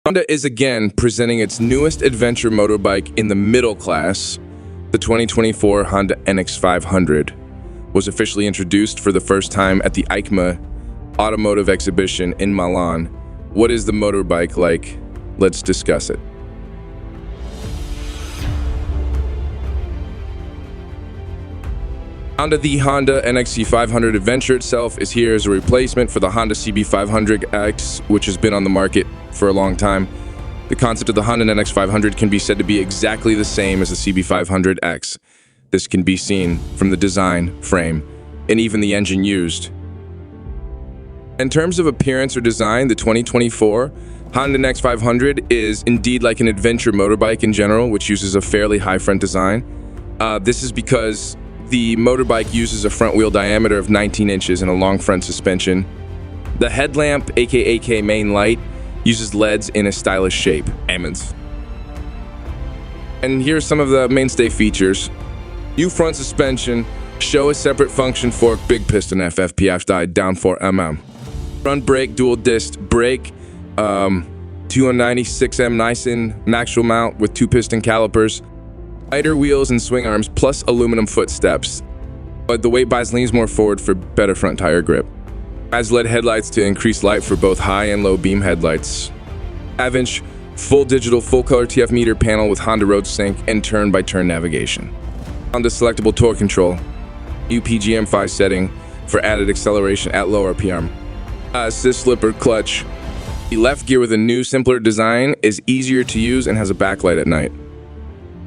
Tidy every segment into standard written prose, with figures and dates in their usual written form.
Honda is again presenting its newest adventure motorbike in the middle class. The 2024 Honda NX500 was officially introduced for the first time at the EICMA automotive exhibition in Milan. What is the motorbike like? Let's discuss it. The Honda NX500 Adventure itself is here as a replacement for the Honda CB500X, which has been on the market for a long time. The concept of the Honda NX500 can be said to be exactly the same as the CB500X. This can be seen from the design, frame, and even the engine used. In terms of appearance or design, the 2024 Honda NX500 is indeed like an adventure motorbike in general, which uses a fairly high front design. This is because the motorbike uses a front wheel diameter of 19 inches and a long front suspension. The headlamp, aka main light, uses LEDs in a stylish shape. Amens. And here's some of the mainstay features. New front suspension, show a separate function fork, big piston FFPF down 4 mm. Front brake, dual disc brake, 296M Nissen maximum mount with 2 piston calipers. Lighter wheels and swing arms plus aluminum footsteps, but the weight bias leans more forward for better front tire grip. Adds LED headlights to increase light for both high and low beam headlights. Avinch full digital full color TF meter panel with Honda Road Sync and turn-by-turn navigation. Honda selectable torque control, UPGM5 setting for added acceleration at low RPM. Assist slipper clutch. The left gear with a new simpler design is easier to use and has a backlight at night.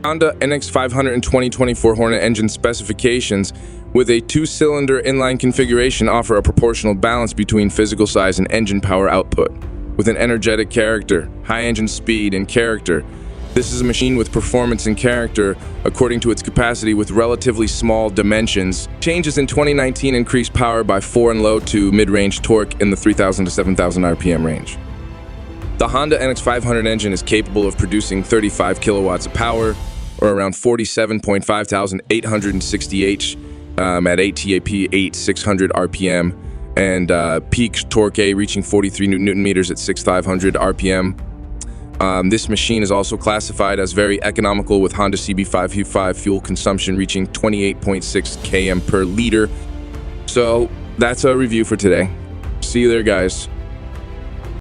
Honda NX500 and 2024 Hornet engine specifications with a 2-cylinder inline configuration offer a proportional balance between physical size and engine power output. With an energetic character, high engine speed, and character, this is a machine with performance and character according to its capacity with relatively small dimensions. Changes in 2019 increased power by 4 and low to mid-range torque in the 3,000 to 7,000 RPM range. The Honda NX500 engine is capable of producing 35 kilowatts of power, or around 47,860 H at 8 TAP, 8600 RPM, and peak torque A reaching 43 Newton meters at 6,500 RPM. This machine is also classified as very economical with Honda CB500 fuel consumption reaching 28.6 km per liter. So that's a review for today. See you there, guys.